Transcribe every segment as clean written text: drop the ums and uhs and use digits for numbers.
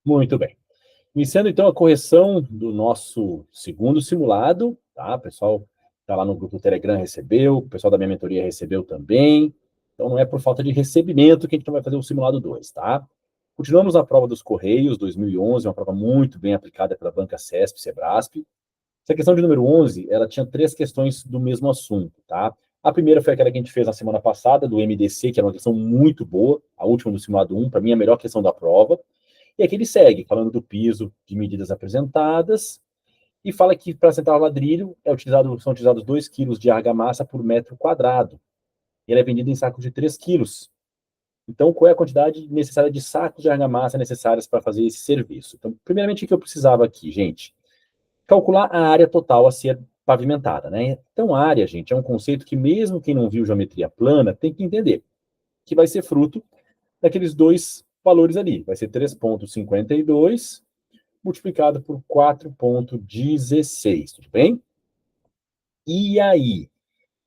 Muito bem. Iniciando, então, a correção do nosso segundo simulado, tá? O pessoal está lá no grupo do Telegram recebeu, o pessoal da minha mentoria recebeu também. Então, não é por falta de recebimento que a gente não vai fazer o simulado 2, tá? Continuamos na prova dos Correios, 2011, uma prova muito bem aplicada pela Banca CESP, Sebrasp. Essa questão de número 11, ela tinha 3 questões do mesmo assunto, tá? A primeira foi aquela que a gente fez na semana passada, do MDC, que era uma questão muito boa, a última do simulado 1, para mim a melhor questão da prova. E aqui ele segue, falando do piso de medidas apresentadas, e fala que para assentar o ladrilho são utilizados 2 quilos de argamassa por metro quadrado. E ele é vendido em sacos de 3 quilos. Então, qual é a quantidade necessária de sacos de argamassa necessárias para fazer esse serviço? Então, primeiramente, o que eu precisava aqui, gente? Calcular a área total a ser pavimentada, né? Então, área, gente, é um conceito que mesmo quem não viu geometria plana tem que entender, que vai ser fruto daqueles dois valores ali. Vai ser 3,52 multiplicado por 4,16, tudo bem? E aí?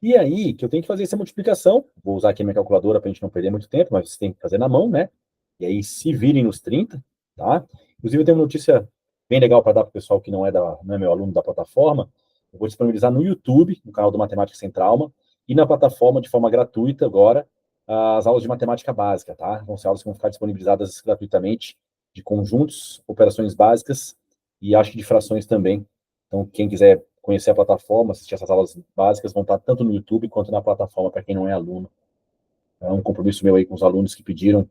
E aí que eu tenho que fazer essa multiplicação. Vou usar aqui a minha calculadora para a gente não perder muito tempo, mas você tem que fazer na mão, né? E aí se virem nos 30, tá? Inclusive eu tenho uma notícia bem legal para dar para o pessoal que não é meu aluno da plataforma. Eu vou disponibilizar no YouTube, no canal do Matemática Sem Trauma, e na plataforma de forma gratuita agora, as aulas de matemática básica, tá? Vão ser aulas que vão ficar disponibilizadas gratuitamente, de conjuntos, operações básicas e acho que de frações também. Então, quem quiser conhecer a plataforma, assistir essas aulas básicas, vão estar tanto no YouTube quanto na plataforma para quem não é aluno. É um compromisso meu aí com os alunos que pediram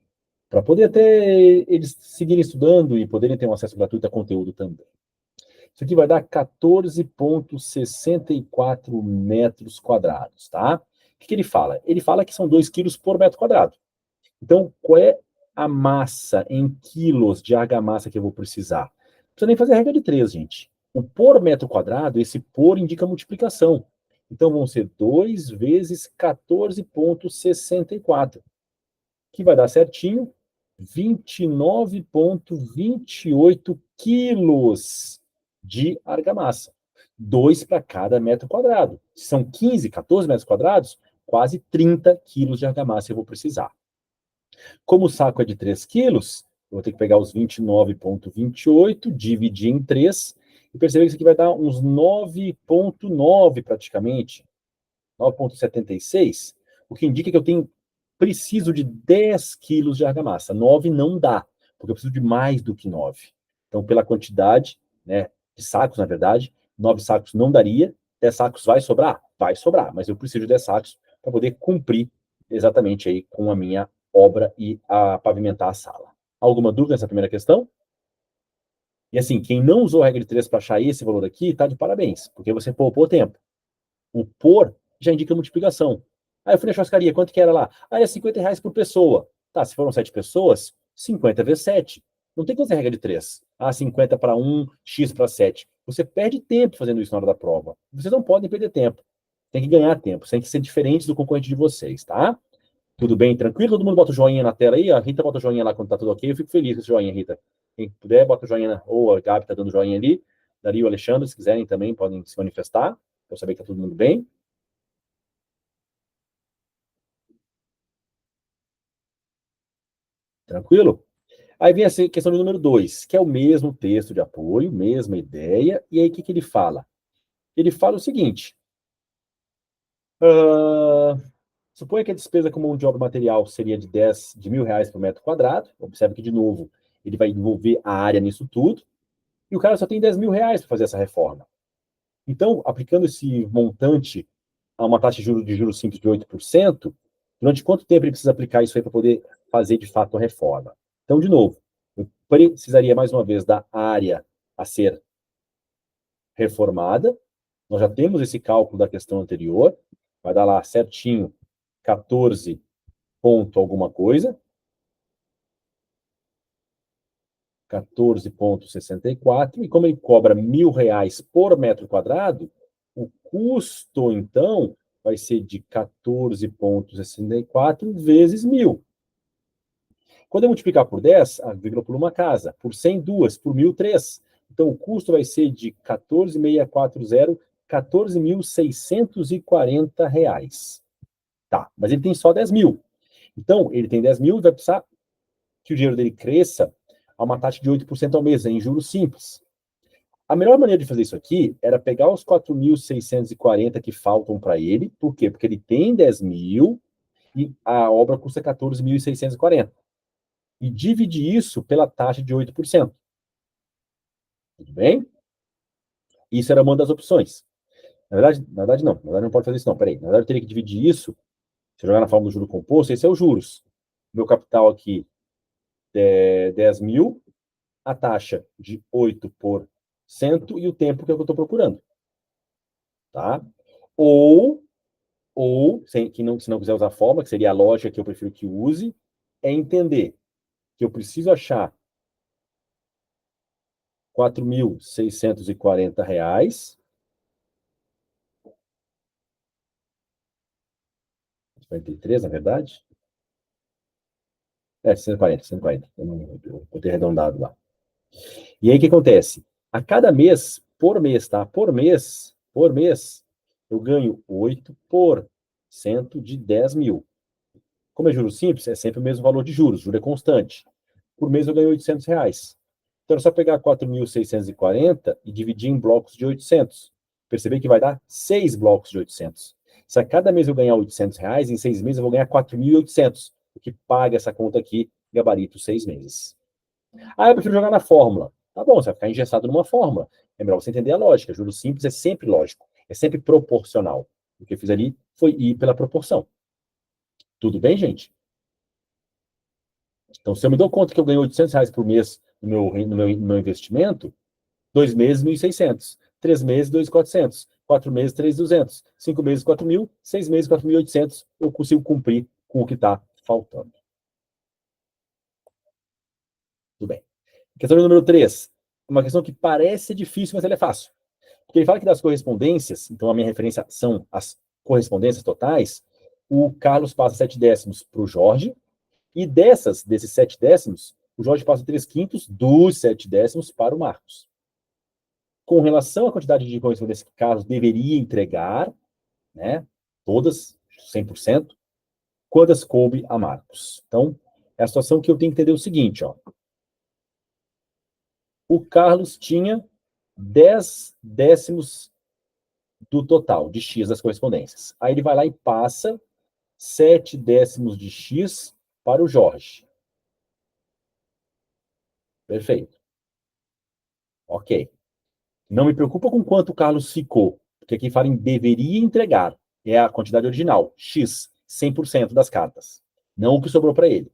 para poder até eles seguirem estudando e poderem ter um acesso gratuito a conteúdo também. Isso aqui vai dar 14,64 metros quadrados, tá? O que ele fala? Ele fala que são 2 quilos por metro quadrado. Então, qual é a massa em quilos de argamassa que eu vou precisar? Não precisa nem fazer a regra de 3, gente. O por metro quadrado, esse por indica multiplicação. Então, vão ser 2 vezes 14,64, que vai dar certinho 29,28 quilos de argamassa. 2 para cada metro quadrado. Se são 15, 14 metros quadrados, quase 30 quilos de argamassa eu vou precisar. Como o saco é de 3 quilos, eu vou ter que pegar os 29,28, dividir em 3, e perceber que isso aqui vai dar uns 9,9 praticamente, 9,76, o que indica que eu preciso de 10 quilos de argamassa. 9 não dá, porque eu preciso de mais do que 9. Então, pela quantidade, né, de sacos, na verdade, 9 sacos não daria, 10 sacos vai sobrar? Vai sobrar, mas eu preciso de 10 sacos para poder cumprir exatamente aí com a minha obra e a pavimentar a sala. Alguma dúvida nessa primeira questão? E assim, quem não usou a regra de 3 para achar esse valor aqui, tá de parabéns, porque você poupou tempo. O por já indica multiplicação. Aí eu fui na churrascaria, quanto que era lá? Ah, é R$ 50 por pessoa. Tá, se foram 7 pessoas, 50 vezes 7. Não tem que fazer regra de 3. Ah, 50 para 1, X para 7. Você perde tempo fazendo isso na hora da prova. Vocês não podem perder tempo. Tem que ganhar tempo. Tem que ser diferentes do concorrente de vocês, tá? Tudo bem, tranquilo? Todo mundo bota o joinha na tela aí. A Rita bota o joinha lá quando tá tudo ok. Eu fico feliz com esse joinha, Rita. Quem puder, bota o joinha. Ou a Gabi tá dando joinha ali. Daria o Alexandre, se quiserem também, podem se manifestar. Para eu saber que tá todo mundo bem. Tranquilo? Aí vem a questão do número 2, que é o mesmo texto de apoio, mesma ideia. E aí o que ele fala? Ele fala o seguinte. Suponha que a despesa com mão de obra material seria de R$ 1.000 por metro quadrado. Observe que, de novo, ele vai envolver a área nisso tudo. E o cara só tem R$ 10.000 para fazer essa reforma. Então, aplicando esse montante a uma taxa de juros simples de 8%, durante quanto tempo ele precisa aplicar isso aí para poder fazer, de fato, a reforma? Então, de novo, eu precisaria, mais uma vez, da área a ser reformada. Nós já temos esse cálculo da questão anterior. Vai dar lá certinho 14 ponto alguma coisa. 14,64. E como ele cobra R$ 1.000 por metro quadrado, o custo, então, vai ser de 14,64 vezes 1.000. Quando eu multiplicar por 10, a vírgula pula uma casa. Por 100, 2. Por 1.000, 3. Então, o custo vai ser de 14.640, R$ 14.640. Tá, mas ele tem só 10 mil. Então, ele tem 10 mil e vai precisar que o dinheiro dele cresça a uma taxa de 8% ao mês, em juros simples. A melhor maneira de fazer isso aqui era pegar os 4.640 que faltam para ele. Por quê? Porque ele tem 10 mil e a obra custa 14.640. E dividir isso pela taxa de 8%. Tudo bem? Isso era uma das opções. Na verdade não. Na verdade não pode fazer isso não. Peraí. Na verdade eu teria que dividir isso. Se eu jogar na forma do juro composto, esse é os juros. Meu capital aqui é 10 mil, a taxa de 8% e o tempo que eu estou procurando. Tá? Ou se não quiser usar a fórmula, que seria a lógica que eu prefiro que use, é entender que eu preciso achar R$ 4.640. 43, na verdade? 140, 140. Eu botei arredondado lá. E aí o que acontece? A cada mês, por mês, tá? Por mês, eu ganho 8% de 10 mil. Como é juros simples, é sempre o mesmo valor de juros, juro é constante. Por mês eu ganho R$ 800. Então é só pegar 4.640 e dividir em blocos de 800. Perceber que vai dar 6 blocos de 800. Se a cada mês eu ganhar R$ 800, em 6 meses eu vou ganhar 4.800, o que paga essa conta aqui, gabarito 6 meses. Ah, eu prefiro jogar na fórmula. Tá bom, você vai ficar engessado numa fórmula. É melhor você entender a lógica. Juros simples é sempre lógico, é sempre proporcional. O que eu fiz ali foi ir pela proporção. Tudo bem, gente? Então, se eu me dou conta que eu ganho R$ 800 por mês no meu investimento, 2 meses, 1.600. 3 meses, 2.400. 4 meses, 3.200. 5 meses, 4.000. 6 meses, 4.800. Eu consigo cumprir com o que está faltando. Tudo bem. Questão número 3. Uma questão que parece difícil, mas ela é fácil. Porque ele fala que das correspondências, então a minha referência são as correspondências totais, o Carlos passa 7/10 para o Jorge, e desses 7/10, o Jorge passa 3/5 dos 7/10 para o Marcos. Com relação à quantidade de correspondências que Carlos deveria entregar, né, todas, 100%, quantas coube a Marcos. Então, é a situação que eu tenho que entender o seguinte, ó. O Carlos tinha 10/10 do total de X das correspondências. Aí ele vai lá e passa 7/10 de X para o Jorge. Perfeito. Ok. Não me preocupa com quanto o Carlos ficou, porque aqui fala em deveria entregar. É a quantidade original, X, 100% das cartas. Não o que sobrou para ele.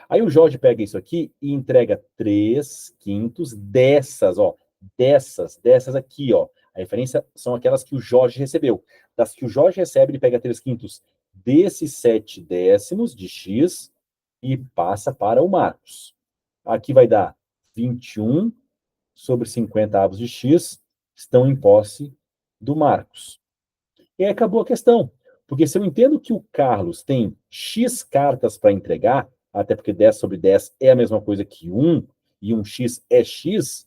Aí o Jorge pega isso aqui e entrega 3/5 dessas, ó. Dessas aqui, ó. A referência são aquelas que o Jorge recebeu. Das que o Jorge recebe, ele pega 3/5 desses 7/10 de X e passa para o Marcos. Aqui vai dar 21 sobre 50 avos de X estão em posse do Marcos. E aí acabou a questão. Porque se eu entendo que o Carlos tem X cartas para entregar, até porque 10/10 é a mesma coisa que 1, e um X é X,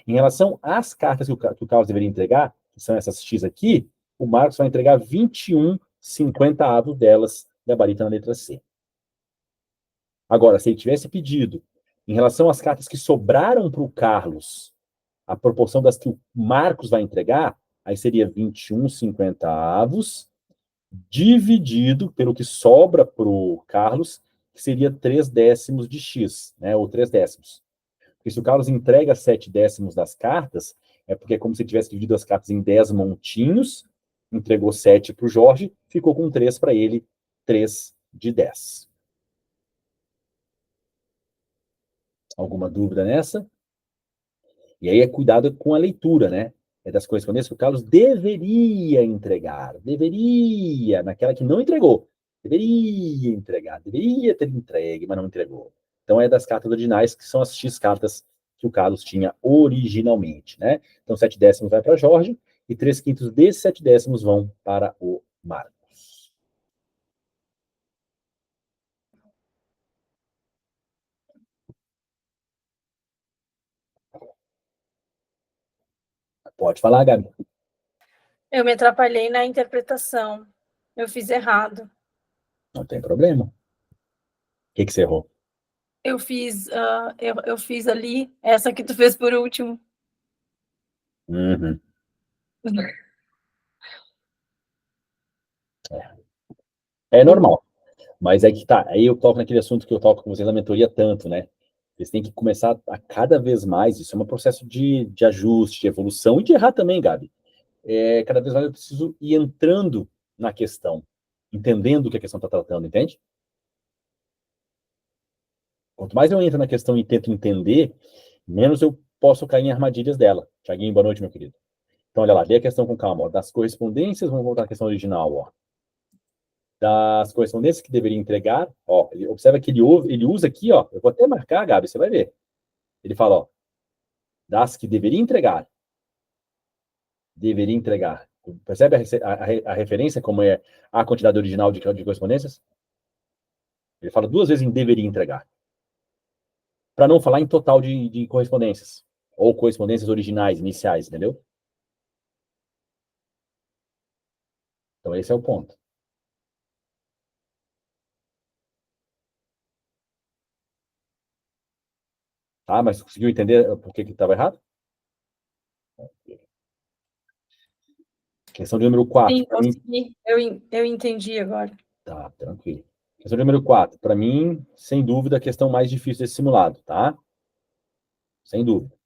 em relação às cartas que o Carlos deveria entregar, que são essas X aqui, o Marcos vai entregar 21 50 avos delas, gabarito na letra C. Agora, se ele tivesse pedido, em relação às cartas que sobraram para o Carlos, a proporção das que o Marcos vai entregar, aí seria 21 50 avos, dividido pelo que sobra para o Carlos, que seria 3/10 de X, né? Ou 3/10. Porque se o Carlos entrega 7/10 das cartas, é porque é como se ele tivesse dividido as cartas em 10 montinhos, entregou 7 para o Jorge, ficou com 3 para ele, 3/10. Alguma dúvida nessa? E aí é cuidado com a leitura, né? É das correspondências que o Carlos deveria entregar. Deveria, naquela que não entregou. Deveria entregar, deveria ter entregue, mas não entregou. Então é das cartas ordinais, que são as X cartas que o Carlos tinha originalmente, né? Então 7/10 vai para Jorge e 3/5 desses 7/10 vão para o Marcos. Pode falar, Gabi. Eu me atrapalhei na interpretação. Eu fiz errado. Não tem problema. O que você errou? Eu fiz, eu fiz ali, essa que tu fez por último. Uhum. É normal, mas é que tá. Aí eu toco naquele assunto que eu toco com vocês na mentoria tanto, né? Eles têm que começar a cada vez mais. Isso é um processo de ajuste, de evolução e de errar também, Gabi. Cada vez mais eu preciso ir entrando na questão, entendendo o que a questão está tratando, entende? Quanto mais eu entro na questão e tento entender, menos eu posso cair em armadilhas dela. Tiaguinho, boa noite, meu querido. Então, olha lá, lê a questão com calma. Ó. Das correspondências, vamos voltar à questão original. Ó. Das correspondências que deveria entregar, ó, observa que ele usa aqui, ó, eu vou até marcar, Gabi, você vai ver. Ele fala, ó, das que deveria entregar. Percebe a referência como é a quantidade original de correspondências? Ele fala duas vezes em deveria entregar. Para não falar em total de correspondências. Ou correspondências originais, iniciais, entendeu? Então, esse é o ponto. Tá, mas conseguiu entender por que estava errado? Questão de número 4. Sim, consegui. Eu entendi agora. Tá, tranquilo. Questão de número 4. Para mim, sem dúvida, a questão mais difícil desse simulado, tá? Sem dúvida. O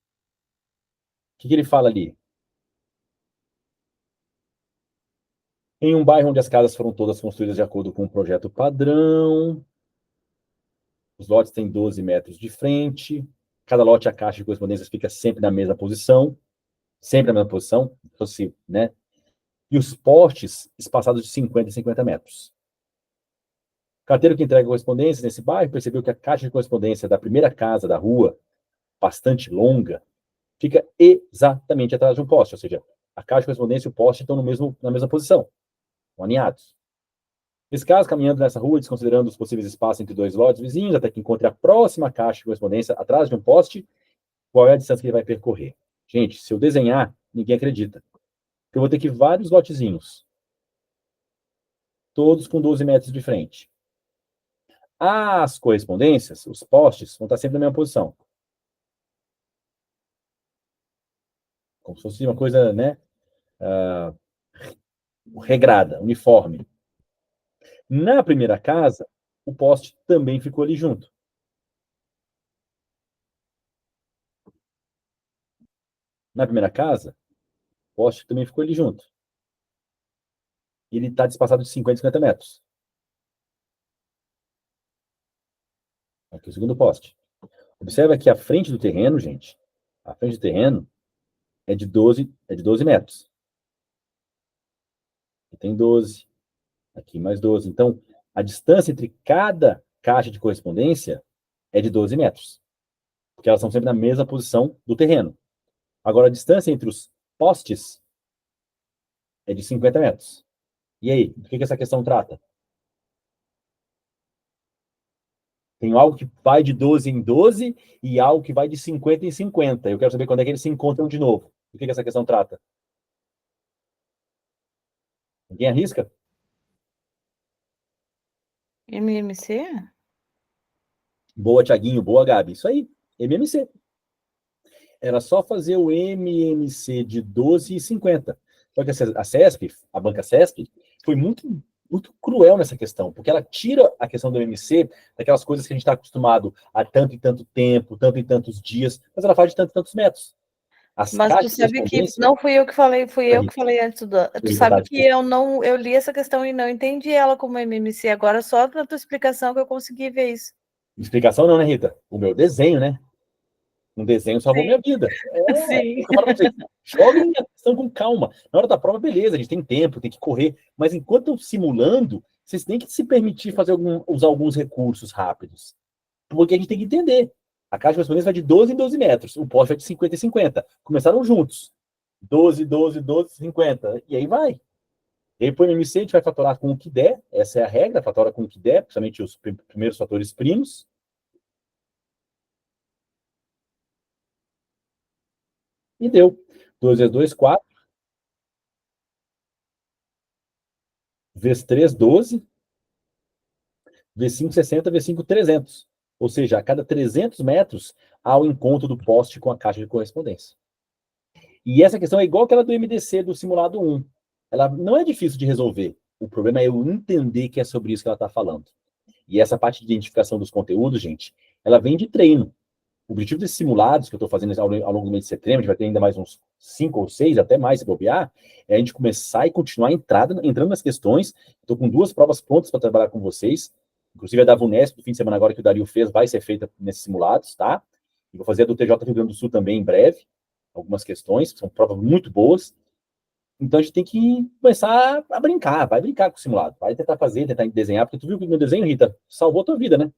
que ele fala ali? Em um bairro onde as casas foram todas construídas de acordo com um projeto padrão, os lotes têm 12 metros de frente, cada lote, a caixa de correspondências fica sempre na mesma posição, fosse, né? E os postes espaçados de 50 em 50 metros. O carteiro que entrega correspondências nesse bairro percebeu que a caixa de correspondência da primeira casa da rua, bastante longa, fica exatamente atrás de um poste, ou seja, a caixa de correspondência e o poste estão na mesma posição, estão alinhados. Nesse caso, caminhando nessa rua, desconsiderando os possíveis espaços entre dois lotes vizinhos, até que encontre a próxima caixa de correspondência atrás de um poste, qual é a distância que ele vai percorrer? Gente, se eu desenhar, ninguém acredita. Eu vou ter que vários lotezinhos, todos com 12 metros de frente. As correspondências, os postes, vão estar sempre na mesma posição. Como se fosse uma coisa, né, regrada, uniforme. Na primeira casa, o poste também ficou ali junto. Na primeira casa, o poste também ficou ali junto. E ele está despassado de 50 50 metros. Aqui o segundo poste. Observa que a frente do terreno, gente, a frente do terreno é de 12 metros. Aqui tem 12, aqui mais 12. Então, a distância entre cada caixa de correspondência é de 12 metros. Porque elas são sempre na mesma posição do terreno. Agora, a distância entre os postes é de 50 metros. E aí, do que essa questão trata? Tem algo que vai de 12 em 12 e algo que vai de 50 em 50. Eu quero saber quando é que eles se encontram de novo. Do que essa questão trata? Ninguém arrisca? MMC? Boa, Tiaguinho. Boa, Gabi. Isso aí. MMC. Era só fazer o MMC de 12 e 50. Só que a CESP, a banca CESP, foi muito, muito cruel nessa questão, porque ela tira a questão do MMC daquelas coisas que a gente está acostumado a tanto e tanto tempo, tanto e tantos dias, mas ela faz de tanto e tantos metros. As Mas tu caixas de sabe que correspondência... não fui eu que falei, fui eu que falei antes do. Tu sabe Verdade. que eu li essa questão e não entendi ela como MMC. Agora só na tua explicação que eu consegui ver isso. Explicação não, né, Rita? O meu desenho, né? Um desenho salvou minha vida. Sim. Eu falo pra vocês, joguem a questão com calma. Na hora da prova, beleza, a gente tem tempo, tem que correr. Mas enquanto estão simulando, vocês têm que se permitir usar alguns recursos rápidos. Porque a gente tem que entender. A caixa de correspondência vai de 12 em 12 metros. O poste vai de 50 em 50. Começaram juntos. 12, 12, 12, 50. E aí vai. E aí, por MC, a gente vai fatorar com o que der. Essa é a regra, fatora com o que der, principalmente os primeiros fatores primos. E deu. 2 vezes 2, 4. Vezes 3, 12. V5, 60. V5, 300. Ou seja, a cada 300 metros há o encontro do poste com a caixa de correspondência. E essa questão é igual aquela do MDC do simulado 1. Ela não é difícil de resolver. O problema é eu entender que é sobre isso que ela está falando. E essa parte de identificação dos conteúdos, gente, ela vem de treino. O objetivo desses simulados que eu estou fazendo ao longo do mês de setembro, a gente vai ter ainda mais uns 5 ou 6, até mais se bobear, é a gente começar e continuar entrando nas questões. Estou com 2 provas prontas para trabalhar com vocês. Inclusive a da VUNESP do fim de semana agora que o Dario fez vai ser feita nesses simulados, tá? E vou fazer a do TJ Rio Grande do Sul também em breve. Algumas questões, que são provas muito boas. Então a gente tem que começar a brincar, vai brincar com o simulado, vai tentar fazer, tentar desenhar, porque tu viu que o meu desenho, Rita, salvou a tua vida, né?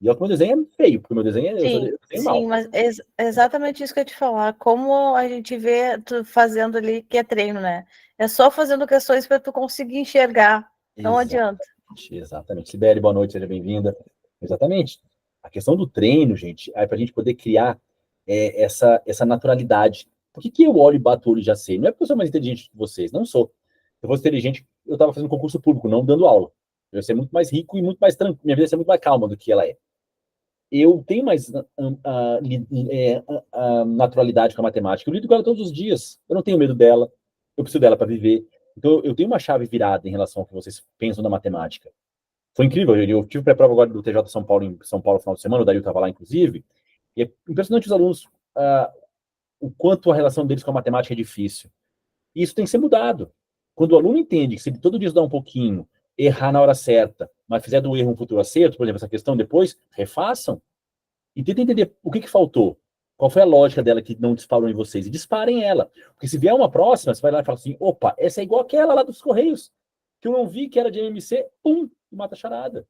E o meu desenho é feio, porque o meu desenho é eu desenho mal. Sim, mas exatamente isso que eu ia te falar. Como a gente vê tu fazendo ali, que é treino, né? É só fazendo questões para tu conseguir enxergar. Não adianta. Exatamente. Sibeli, boa noite, seja bem-vinda. Exatamente. A questão do treino, gente, é para a gente poder criar essa naturalidade. Por que eu olho e bato o olho e já sei? Não é porque eu sou mais inteligente que vocês, não sou. Se eu fosse inteligente, eu estava fazendo concurso público, não dando aula. Eu ia ser muito mais rico e muito mais tranquilo. Minha vida ia ser muito mais calma do que ela é. Eu tenho mais naturalidade com a matemática. Eu lido com ela todos os dias. Eu não tenho medo dela. Eu preciso dela para viver. Então, eu tenho uma chave virada em relação ao que vocês pensam da matemática. Foi incrível. Eu tive pré-prova agora do TJ São Paulo, em São Paulo, no final de semana. O Dario estava lá, inclusive. E é impressionante os alunos, o quanto a relação deles com a matemática é difícil. E isso tem que ser mudado. Quando o aluno entende que se ele todo dia estudar um pouquinho, errar na hora certa, mas fizer do erro um futuro acerto, por exemplo, essa questão depois, refaçam. E tentem entender o que faltou. Qual foi a lógica dela que não disparou em vocês? E disparem ela. Porque se vier uma próxima, você vai lá e fala assim, opa, essa é igual aquela lá dos Correios, que eu não vi que era de MMC, pum, e mata a charada.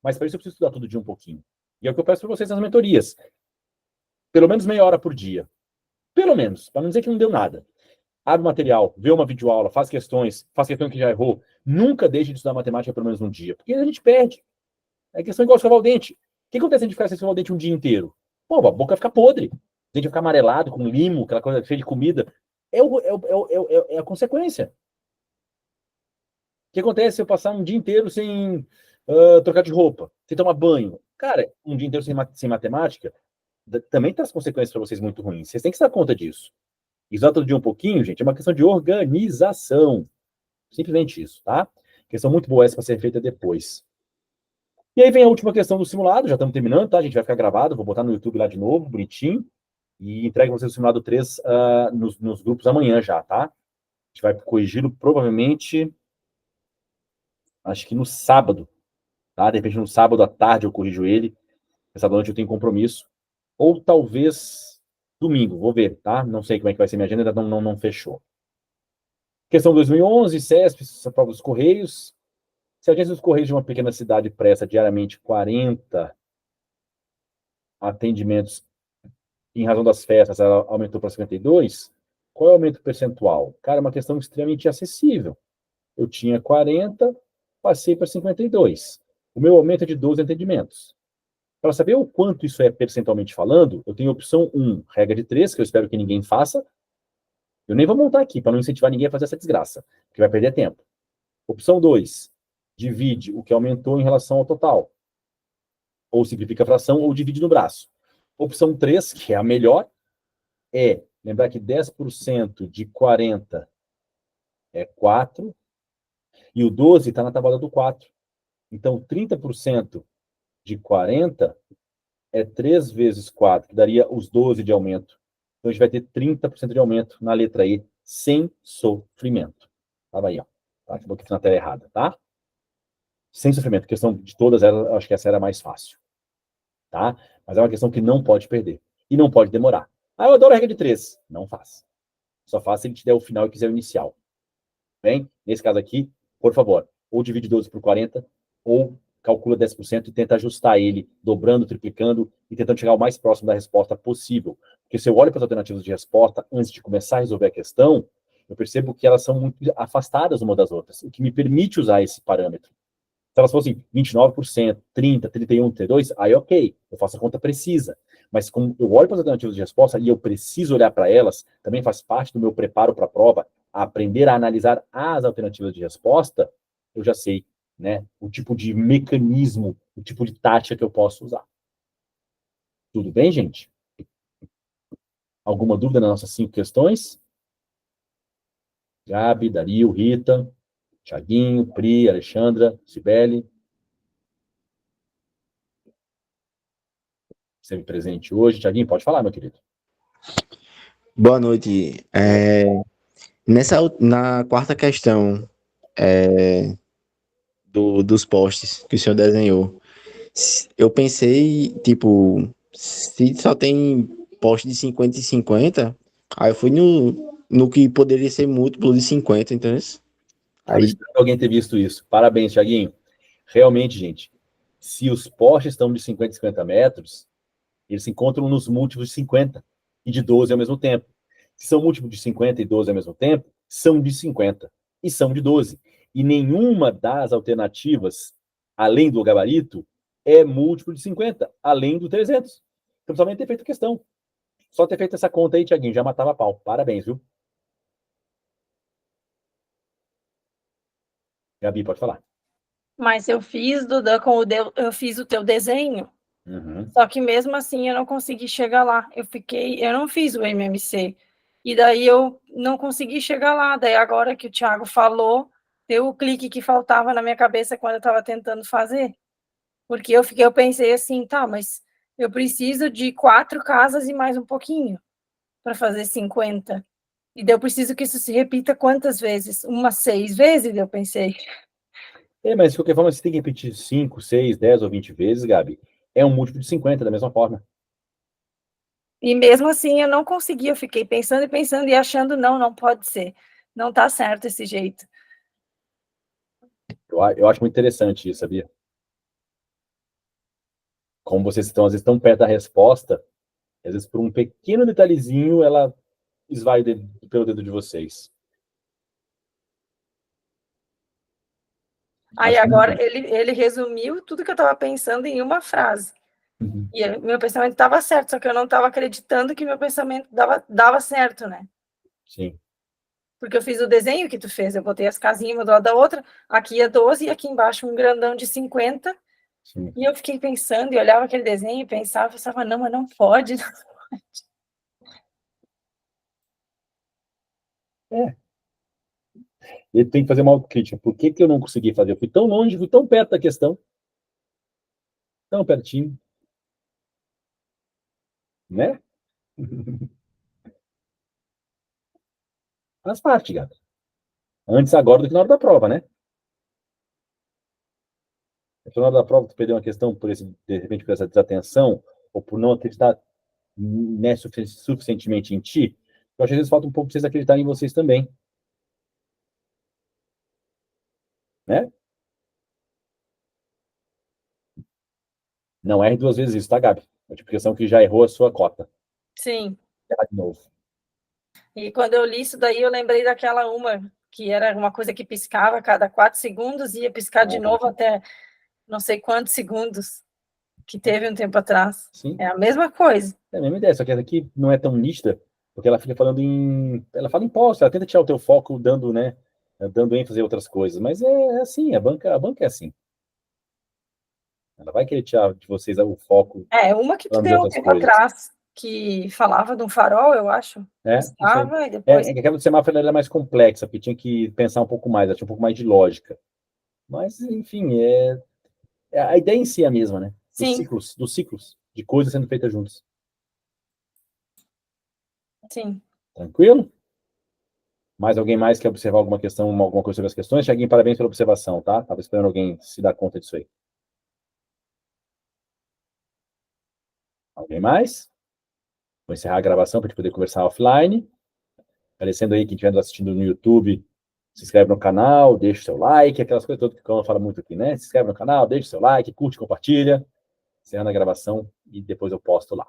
Mas para isso eu preciso estudar todo dia um pouquinho. E é o que eu peço para vocês nas mentorias. Pelo menos meia hora por dia. Pelo menos, para não dizer que não deu nada. Abre o material, vê uma videoaula, faz questão que já errou. Nunca deixe de estudar matemática pelo menos um dia, porque a gente perde. É questão igual escovar o dente. O que acontece se a gente ficar sem escovar o dente um dia inteiro? Pô, a boca vai ficar podre. A gente vai ficar amarelado, com limo, aquela coisa cheia de comida. É a consequência. O que acontece se eu passar um dia inteiro sem trocar de roupa, sem tomar banho? Cara, um dia inteiro sem matemática também traz consequências para vocês muito ruins. Vocês têm que se dar conta disso. Estudar todo dia um pouquinho, gente, é uma questão de organização. Simplesmente isso, tá? Questão muito boa essa para ser feita depois. E aí vem a última questão do simulado, já estamos terminando, tá? A gente vai ficar gravado, vou botar no YouTube lá de novo, bonitinho, e entrego vocês o simulado 3 nos grupos amanhã já, tá? A gente vai corrigi-lo provavelmente, acho que no sábado, tá? De repente no sábado à tarde eu corrijo ele, essa noite eu tenho compromisso, ou talvez domingo, vou ver, tá? Não sei como é que vai ser minha agenda, ainda não fechou. Questão 2011, CESP, essa prova dos Correios. Se a agência dos Correios de uma pequena cidade presta diariamente 40 atendimentos em razão das festas, ela aumentou para 52, qual é o aumento percentual? Cara, é uma questão extremamente acessível. Eu tinha 40, passei para 52. O meu aumento é de 12 atendimentos. Para saber o quanto isso é percentualmente falando, eu tenho a opção 1, regra de 3, que eu espero que ninguém faça. Eu nem vou montar aqui, para não incentivar ninguém a fazer essa desgraça, porque vai perder tempo. Opção 2, divide o que aumentou em relação ao total. Ou simplifica a fração, ou divide no braço. Opção 3, que é a melhor, é lembrar que 10% de 40 é 4, e o 12 está na tabela do 4. Então, 30% de 40 é 3 vezes 4, que daria os 12 de aumento. Então, a gente vai ter 30% de aumento na letra E, sem sofrimento. Estava aí, ó. Tá? Acabou que fiz na tela errada, tá? Sem sofrimento. A questão de todas elas, eu acho que essa era a mais fácil. Tá? Mas é uma questão que não pode perder. E não pode demorar. Ah, eu adoro a regra de 3. Não faz. Só faz se ele te der o final e quiser o inicial. Bem? Nesse caso aqui, por favor, ou divide 12 por 40, ou calcula 10% e tenta ajustar ele, dobrando, triplicando e tentando chegar o mais próximo da resposta possível. Porque se eu olho para as alternativas de resposta antes de começar a resolver a questão, eu percebo que elas são muito afastadas uma das outras, o que me permite usar esse parâmetro. Se elas fossem 29%, 30%, 31%, 32%, aí ok, eu faço a conta precisa. Mas como eu olho para as alternativas de resposta e eu preciso olhar para elas, também faz parte do meu preparo para a prova, a aprender a analisar as alternativas de resposta, eu já sei né? O tipo de mecanismo, o tipo de tática que eu posso usar. Tudo bem, gente? Alguma dúvida nas nossas 5 questões? Gabi, Dario, Rita, Thiaguinho, Pri, Alexandra, Cibele. Sempre presente hoje. Thiaguinho, pode falar, meu querido. Boa noite. Na quarta questão dos postes que o senhor desenhou, eu pensei, tipo, se só tem poste de 50 e 50, aí eu fui no que poderia ser múltiplo de 50, entendeu? Aí espero alguém ter visto isso. Parabéns, Thiaguinho. Realmente, gente, se os postes estão de 50 e 50 metros, eles se encontram nos múltiplos de 50 e de 12 ao mesmo tempo. Se são múltiplos de 50 e 12 ao mesmo tempo, são de 50 e são de 12. E nenhuma das alternativas, além do gabarito, é múltiplo de 50, além do 300. Então, somente ter feito a questão. Só ter feito essa conta aí, Thiaguinho, já matava a pau. Parabéns, viu? Gabi, pode falar. Mas eu fiz, Duda, eu fiz o teu desenho, só que mesmo assim eu não consegui chegar lá. Eu não fiz o MMC. E daí eu não consegui chegar lá. Daí agora que o Thiago falou, deu o clique que faltava na minha cabeça quando eu estava tentando fazer. Porque eu pensei assim, tá, mas eu preciso de 4 casas e mais um pouquinho para fazer 50. E daí eu preciso que isso se repita quantas vezes? Umas 6 vezes, eu pensei. Mas de qualquer forma, você tem que repetir 5, 6, 10 ou 20 vezes, Gabi. É um múltiplo de 50, da mesma forma. E mesmo assim eu não consegui, eu fiquei pensando e pensando e achando, não pode ser. Não tá certo esse jeito. Eu acho muito interessante isso, sabia? Como vocês estão, às vezes, tão perto da resposta, às vezes, por um pequeno detalhezinho, ela esvai pelo dedo de vocês. Aí agora ele resumiu tudo que eu estava pensando em uma frase. E meu pensamento estava certo, só que eu não estava acreditando que meu pensamento dava certo, né? Sim. Porque eu fiz o desenho que tu fez, eu botei as casinhas uma do lado da outra, aqui é 12 e aqui embaixo um grandão de 50. Sim. E eu fiquei pensando e olhava aquele desenho e pensava, não, mas não pode. Ele tem que fazer uma autocrítica. Por que eu não consegui fazer? Eu fui tão longe, fui tão perto da questão. Tão pertinho. Né? Faz parte, gata. Antes agora do que na hora da prova, né? Na hora da prova, tu perdeu uma questão de repente, por essa desatenção, ou por não acreditar, né, suficientemente em ti. Eu acho que às vezes falta um pouco de vocês acreditarem em vocês também. Né? Não erre 2 vezes isso, tá, Gabi? É tipo questão que já errou a sua cota. Sim. Erra de novo. E quando eu li isso daí, eu lembrei daquela que era uma coisa que piscava a cada 4 segundos e ia piscar de novo até não sei quantos segundos, que teve um tempo atrás. Sim. É a mesma coisa. É a mesma ideia, só que essa aqui não é tão nítida, porque ela fica falando ela fala em posse, ela tenta tirar o teu foco dando, né, dando ênfase em outras coisas, mas é assim, a banca é assim. Ela vai querer tirar de vocês o foco. Uma que tu deu um tempo atrás, que falava de um farol, eu acho. Estava, e depois... que aquela do semáforo era mais complexa, porque tinha que pensar um pouco mais, ela tinha um pouco mais de lógica. Mas, enfim, a ideia em si é a mesma, né? Dos ciclos de coisas sendo feitas juntas. Sim. Tranquilo? Mais alguém mais quer observar alguma questão, alguma coisa sobre as questões? Thiaguinho, parabéns pela observação, tá? Estava esperando alguém se dar conta disso aí. Alguém mais? Vou encerrar a gravação para a gente poder conversar offline. Agradecendo aí quem estiver assistindo no YouTube, se inscreve no canal, deixa o seu like, aquelas coisas todas que o Cão fala muito aqui, né? Se inscreve no canal, deixa o seu like, curte, compartilha. Encerrando a gravação e depois eu posto lá.